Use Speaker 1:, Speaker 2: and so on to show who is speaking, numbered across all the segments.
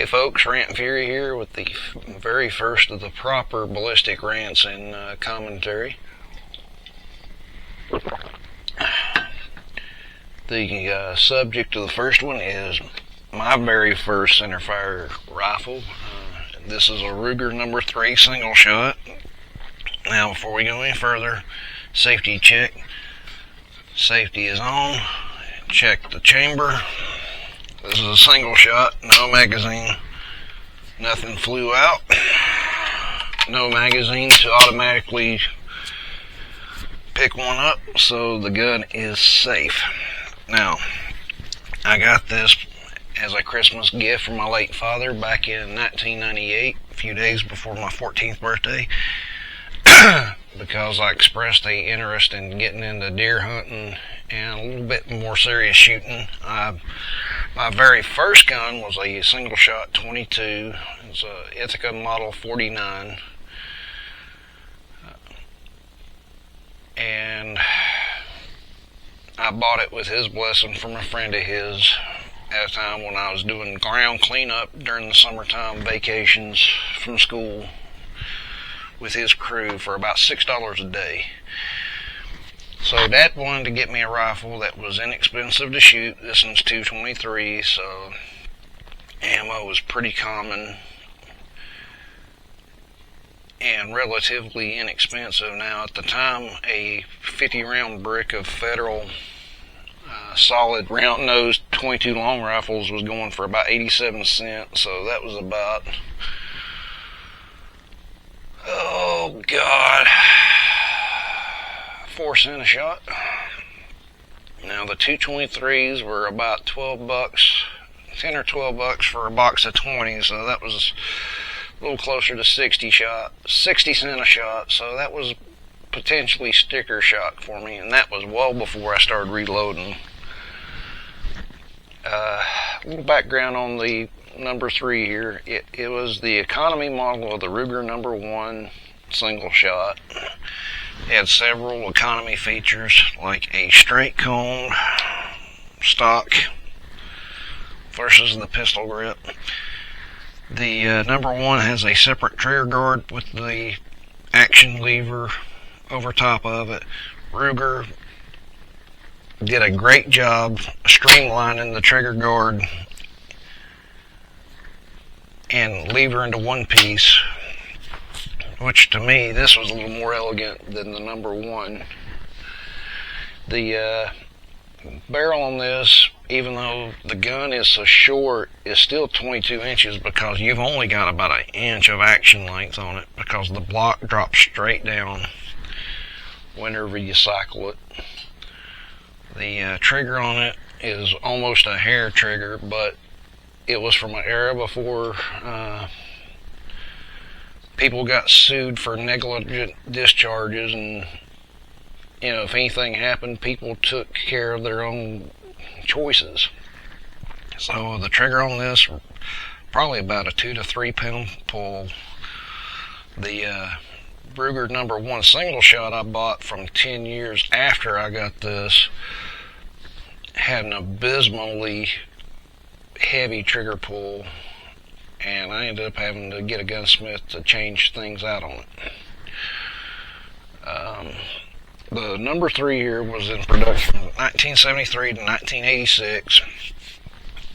Speaker 1: Hey folks, Rant and Fury here with the very first of the proper ballistic rants and commentary. The subject of the first one is my very first centerfire rifle. This is a Ruger number 3 single shot. Now before we go any further, safety check. Safety is on. Check the chamber. This is a single shot, no magazine. Nothing flew out. No magazine to automatically pick one up, so the gun is safe. Now, I got this as a Christmas gift from my late father back in 1998, a few days before my 14th birthday, because I expressed a interest in getting into deer hunting and a little bit more serious shooting. My very first gun was a single shot 22. It's a Ithaca Model 49. And I bought it with his blessing from a friend of his at a time when I was doing ground cleanup during the summertime vacations from school with his crew for about $6 a day. So Dad wanted to get me a rifle that was inexpensive to shoot. This one's .223, so ammo was pretty common and relatively inexpensive. Now at the time, a 50 round brick of Federal solid round nosed 22 long rifles was going for about 87 cents, so that was about, oh God, 4 cents a shot. Now the 223s were about 12 bucks, 10 or 12 bucks for a box of 20, so that was a little closer to 60 cents a shot, so that was potentially sticker shock for me, and that was well before I started reloading. A little background on the number 3 here. It was the economy model of the Ruger number 1 single shot. It had several economy features like a straight cone stock versus the pistol grip. The number 1 has a separate trigger guard with the action lever over top of it. Ruger did a great job streamlining the trigger guard and lever into one piece, which to me, this was a little more elegant than the number 1. The barrel on this, even though the gun is so short, is still 22 inches because you've only got about an inch of action length on it because the block drops straight down whenever you cycle it. The trigger on it is almost a hair trigger, but it was from an era before people got sued for negligent discharges, and if anything happened, people took care of their own choices. So the trigger on this, probably about a 2 to 3 pound pull. The Ruger number 1 single shot I bought from 10 years after I got this had an abysmally heavy trigger pull, and I ended up having to get a gunsmith to change things out on it. The number 3 here was in production from 1973 to 1986.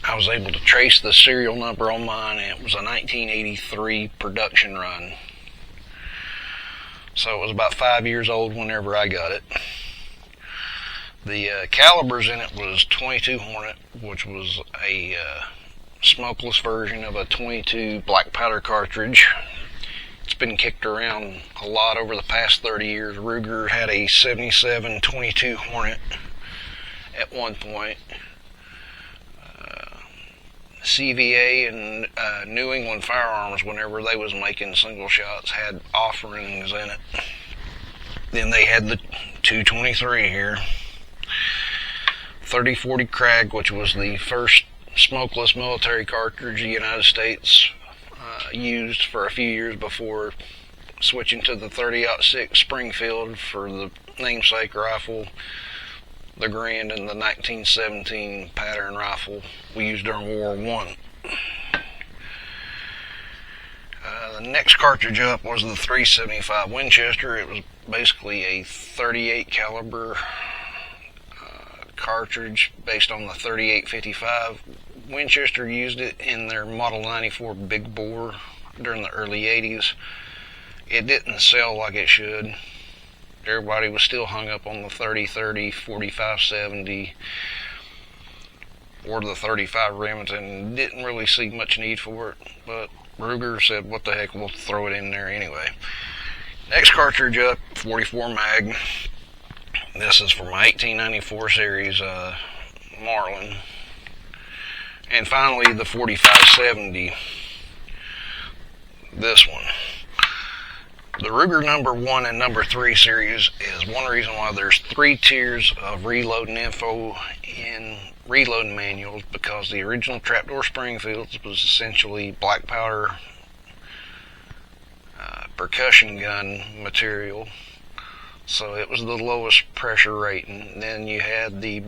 Speaker 1: I was able to trace the serial number on mine, and it was a 1983 production run. So it was about 5 years old whenever I got it. The calibers in it was 22 Hornet, which was a smokeless version of a 22 black powder cartridge. It's been kicked around a lot over the past 30 years. Ruger had a 77 22 Hornet at one point. CVA and New England Firearms, whenever they was making single shots, had offerings in it. Then they had the 223 here. 3040 Krag, which was the first smokeless military cartridge the United States used for a few years before switching to the 30-06 Springfield for the namesake rifle, the Grand, and the 1917 pattern rifle we used during World War I. The next cartridge up was the 375 Winchester. It was basically a 38 caliber cartridge based on the 3855. Winchester used it in their Model 94 big bore during the early 80s. It didn't sell like it should. Everybody was still hung up on the 30-30, 45-70, or the 35 Remington, and didn't really see much need for it, but Ruger said, what the heck, we'll throw it in there anyway. Next cartridge up, 44 mag. This is for my 1894 series Marlin. And finally, the 4570. This one. The Ruger number 1 and number 3 series is one reason why there's 3 tiers of reloading info in reload manuals, because the original Trapdoor Springfields was essentially black powder percussion gun material, so it was the lowest pressure rating. And then you had the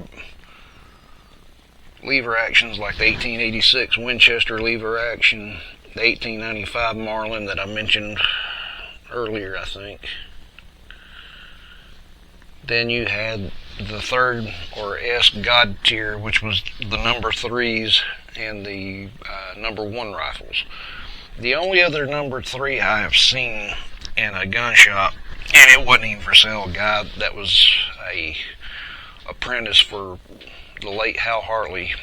Speaker 1: lever actions like the 1886 Winchester lever action, the 1895 Marlin that I mentioned earlier, I think. Then you had the third or S God tier, which was the number 3s and the number 1 rifles. The only other number 3 I have seen in a gun shop, and it wasn't even for sale, a guy that was a apprentice for the late Hal Hartley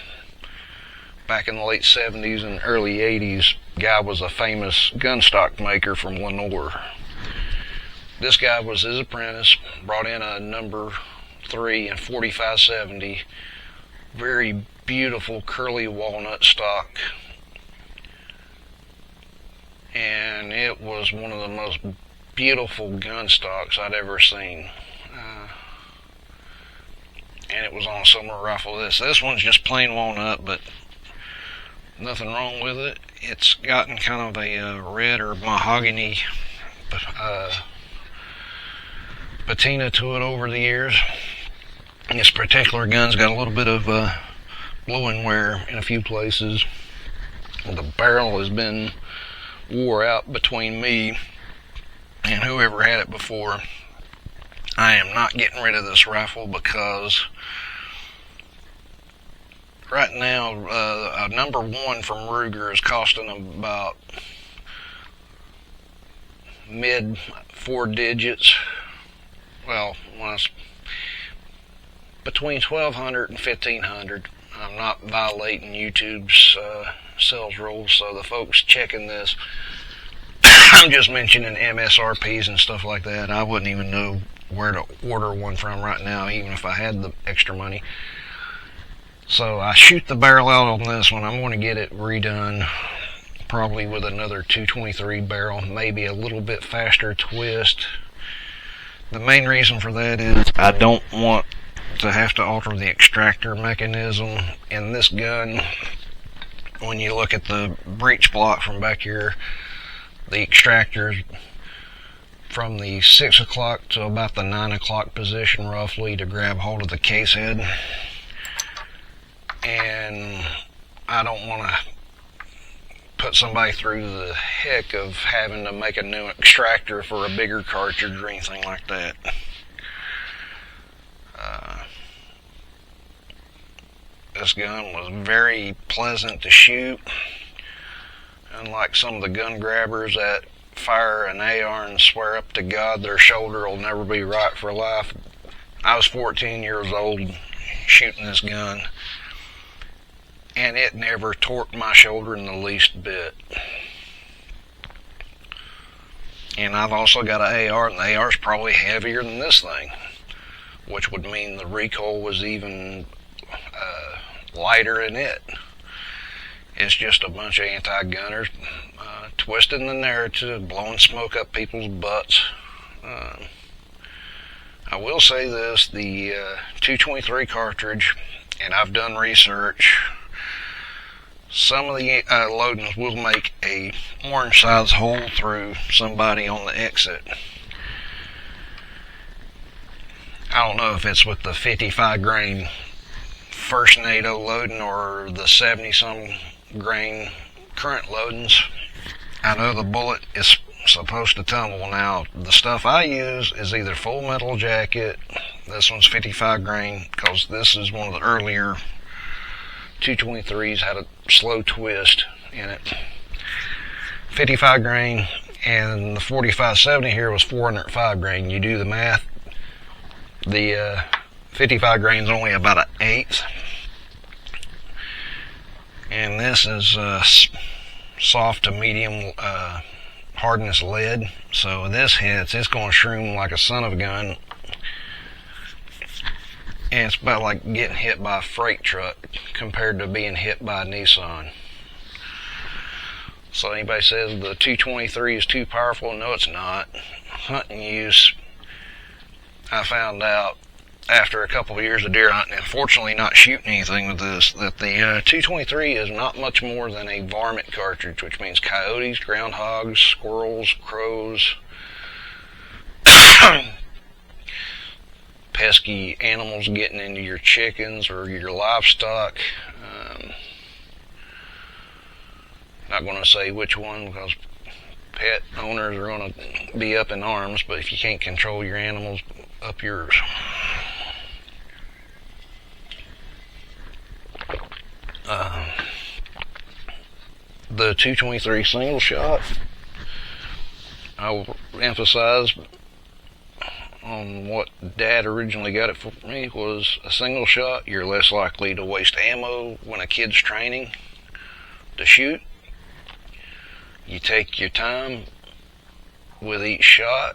Speaker 1: back in the late 70s and early 80s. Guy was a famous gun stock maker from Lenore. This guy was his apprentice, brought in a number 3 and 4570, very beautiful curly walnut stock, and it was one of the most beautiful gun stocks I'd ever seen. And it was on a similar rifle. This one's just plain walnut, but nothing wrong with it. It's gotten kind of a red or mahogany patina to it over the years. This particular gun's got a little bit of blowing wear in a few places. The barrel has been wore out between me and whoever had it before. I am not getting rid of this rifle because right now a number 1 from Ruger is costing about mid 4 digits. Well, between $1,200 and $1,500. I'm not violating YouTube's sales rules, so the folks checking this, I'm just mentioning MSRPs and stuff like that. I wouldn't even know where to order one from right now, even if I had the extra money. So I shoot the barrel out on this one. I'm going to get it redone, probably with another 223 barrel, maybe a little bit faster twist. The main reason for that is I don't want to have to alter the extractor mechanism in this gun. When you look at the breech block from back here, the extractor from the 6 o'clock to about the 9 o'clock position roughly to grab hold of the case head, and I don't want to put somebody through the heck of having to make a new extractor for a bigger cartridge or anything like that. This gun was very pleasant to shoot. Unlike some of the gun grabbers that fire an AR and swear up to God their shoulder will never be right for life, I was 14 years old shooting this gun, and it never torqued my shoulder in the least bit. And I've also got an AR, and the AR is probably heavier than this thing, which would mean the recoil was even lighter in it. It's just a bunch of anti-gunners twisting the narrative, blowing smoke up people's butts. I will say this, the 223 cartridge, and I've done research, some of the loadings will make a orange size hole through somebody on the exit. I don't know if it's with the 55 grain first NATO loading or the 70 some grain current loadings. I know the bullet is supposed to tumble. Now, the stuff I use is either Full Metal Jacket. This one's 55 grain, because this is one of the earlier 223s, had a slow twist in it. 55 grain, and the 4570 here was 405 grain. You do the math, the 55 grain is only about an eighth, and this is soft to medium hardness lead. So this hits, it's going to shroom like a son of a gun, and it's about like getting hit by a freight truck compared to being hit by a Nissan. So anybody says the 223 is too powerful, no it's not. Hunting use, I found out after a couple of years of deer hunting, and fortunately not shooting anything with this, that the 223 is not much more than a varmint cartridge, which means coyotes, groundhogs, squirrels, crows, pesky animals getting into your chickens or your livestock. Not going to say which one, because pet owners are going to be up in arms, but if you can't control your animals, up yours. The 223 single shot, I will emphasize on what Dad originally got it for me, was a single shot. You're less likely to waste ammo when a kid's training to shoot. You take your time with each shot.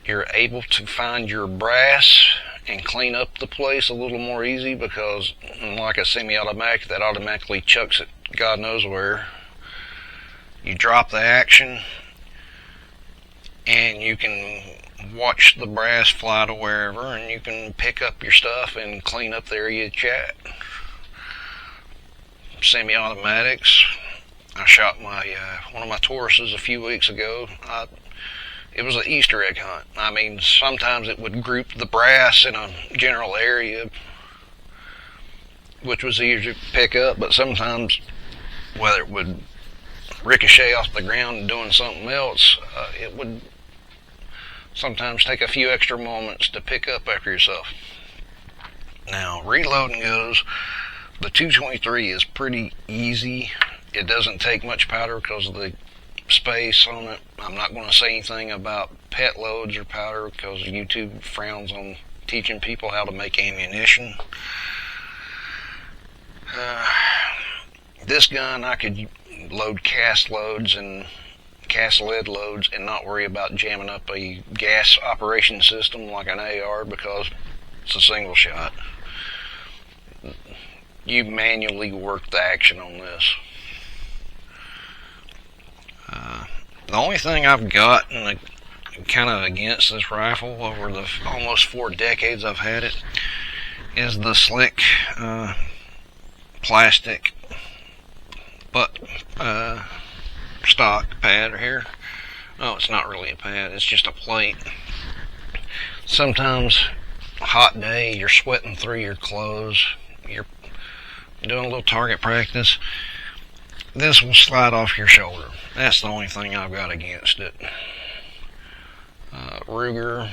Speaker 1: You're able to find your brass and clean up the place a little more easy, because unlike a semi-automatic that automatically chucks it God knows where, you drop the action and you can watch the brass fly to wherever, and you can pick up your stuff and clean up the area you chat. Semi-automatics, I shot my one of my Tauruses a few weeks ago. It was an Easter egg hunt. I mean, sometimes it would group the brass in a general area, which was easier to pick up, but sometimes, whether it would ricochet off the ground and doing something else, it would sometimes take a few extra moments to pick up after yourself. Now, reloading goes, the 223 is pretty easy. It doesn't take much powder because of the space on it. I'm not going to say anything about pet loads or powder, because YouTube frowns on teaching people how to make ammunition. This gun, I could load cast loads and cast lead loads and not worry about jamming up a gas operation system like an AR, because it's a single shot. You manually work the action on this. The only thing I've gotten kind of against this rifle over the almost 4 decades I've had it is the slick plastic butt stock pad here. Oh, it's not really a pad, it's just a plate. Sometimes, a hot day, you're sweating through your clothes, you're doing a little target practice, this will slide off your shoulder. That's the only thing I've got against it. Ruger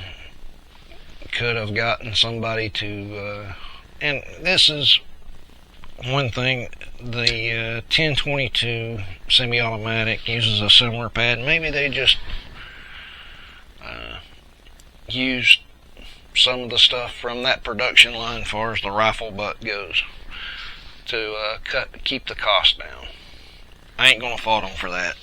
Speaker 1: could have gotten somebody to, and this is one thing, the 1022 semi-automatic uses a similar pad. Maybe they just used some of the stuff from that production line as far as the rifle butt goes to keep the cost down. I ain't gonna fault them for that.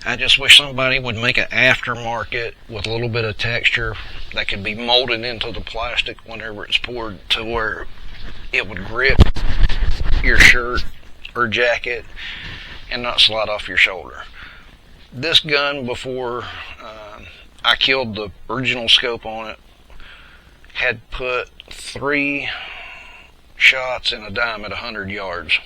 Speaker 1: I just wish somebody would make an aftermarket with a little bit of texture that could be molded into the plastic whenever it's poured, to where it would grip your shirt or jacket and not slide off your shoulder. This gun, before I killed the original scope on it, had put 3 shots in a dime at 100 yards.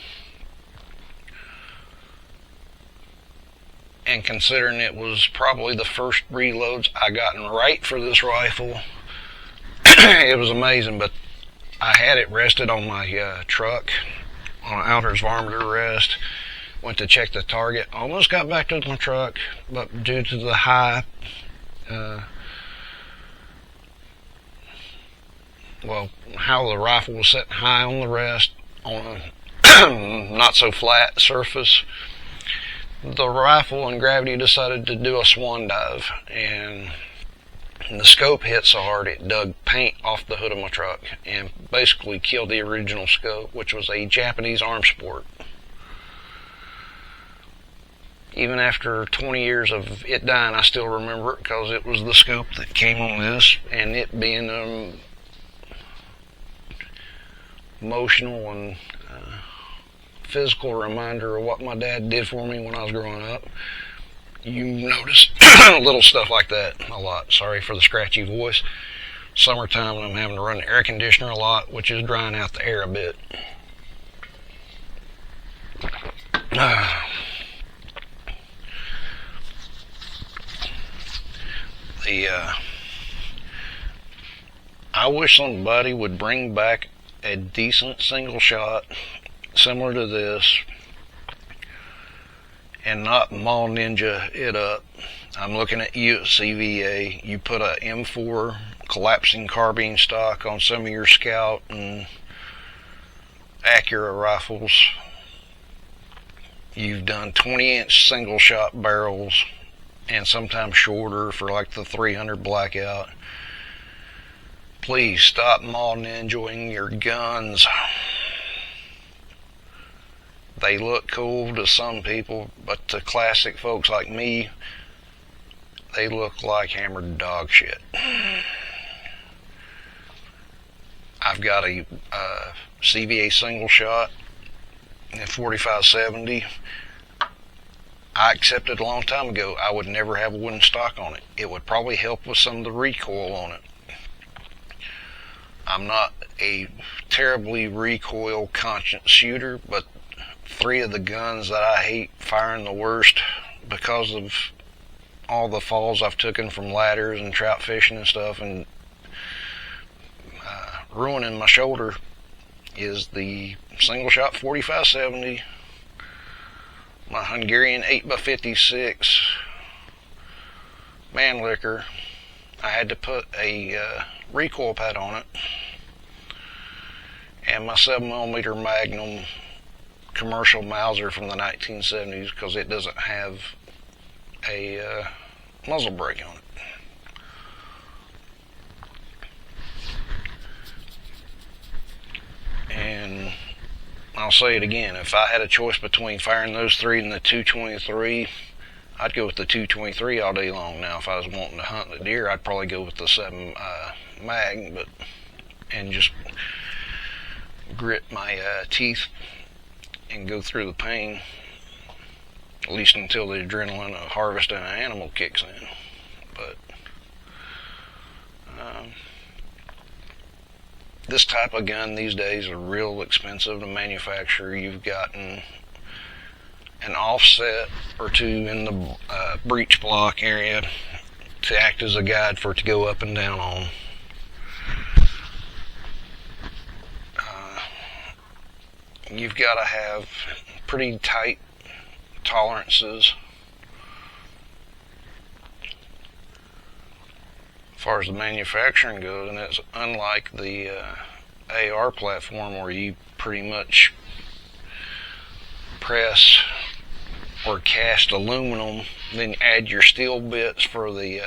Speaker 1: And considering it was probably the first reloads I gotten right for this rifle, it was amazing. But I had it rested on my truck on an Outers varminter rest. Went to check the target. Almost got back to my truck, but due to the high, how the rifle was set high on the rest on a not so flat surface, the rifle and gravity decided to do a swan dive, and the scope hit so hard it dug paint off the hood of my truck and basically killed the original scope, which was a Japanese arms sport. Even after 20 years of it dying, I still remember it because it was the scope that came on this, and it being an emotional and physical reminder of what my dad did for me when I was growing up. You notice little stuff like that a lot. Sorry for the scratchy voice. Summertime, I'm having to run the air conditioner a lot, which is drying out the air a bit. I wish somebody would bring back a decent single shot similar to this and not Mall Ninja it up. I'm looking at you at CVA. You put a M4 collapsing carbine stock on some of your Scout and Acura rifles. You've done 20-inch single shot barrels and sometimes shorter for like the 300 blackout. Please stop Mall Ninjaing your guns. They look cool to some people, but to classic folks like me, they look like hammered dog shit. I've got a CVA single shot in 4570. I accepted a long time ago I would never have a wooden stock on it. It would probably help with some of the recoil on it. I'm not a terribly recoil conscious shooter, but 3 of the guns that I hate firing the worst because of all the falls I've taken from ladders and trout fishing and stuff and ruining my shoulder is the single shot 4570, my Hungarian 8x56 Mannlicher. I had to put a recoil pad on it, and my 7mm Magnum commercial Mauser from the 1970s because it doesn't have a muzzle brake on it. And I'll say it again, if I had a choice between firing those 3 and the 223, I'd go with the 223 all day long. Now, if I was wanting to hunt the deer, I'd probably go with the 7 mag, and just grit my teeth and go through the pain, at least until the adrenaline of harvesting an animal kicks in. But this type of gun these days are real expensive to manufacture. You've gotten an offset or 2 in the breech block area to act as a guide for it to go up and down on. You've got to have pretty tight tolerances as far as the manufacturing goes, and it's unlike the AR platform where you pretty much press or cast aluminum, then add your steel bits for the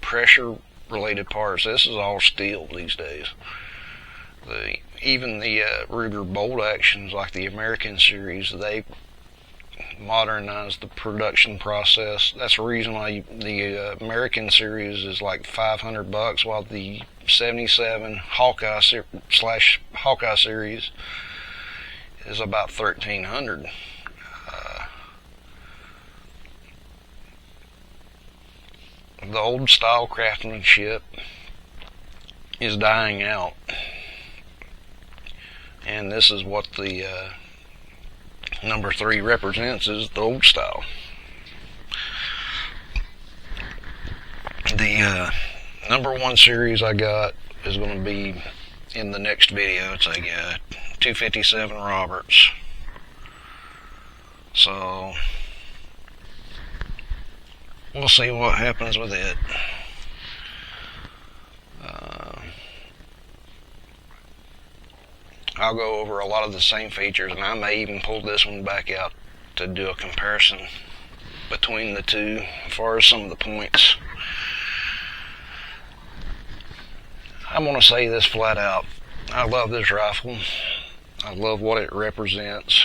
Speaker 1: pressure related parts. This is all steel these days. Even the Ruger bolt actions like the American series, they modernized the production process. That's the reason why the American series is like $500, while the 77 Hawkeye series is about $1,300. The old style craftsmanship is dying out, and this is what the number 3 represents, is the old style. The number 1 series I got is going to be in the next video. It's a 257 Roberts. So we'll see what happens with it. I'll go over a lot of the same features, and I may even pull this one back out to do a comparison between the two as far as some of the points. I'm going to say this flat out. I love this rifle. I love what it represents,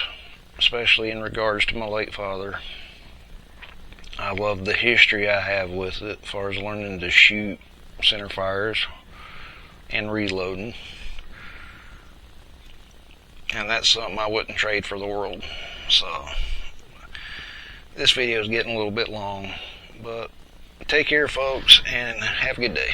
Speaker 1: especially in regards to my late father. I love the history I have with it as far as learning to shoot centerfires and reloading. And that's something I wouldn't trade for the world. So this video is getting a little bit long, but take care, folks, and have a good day.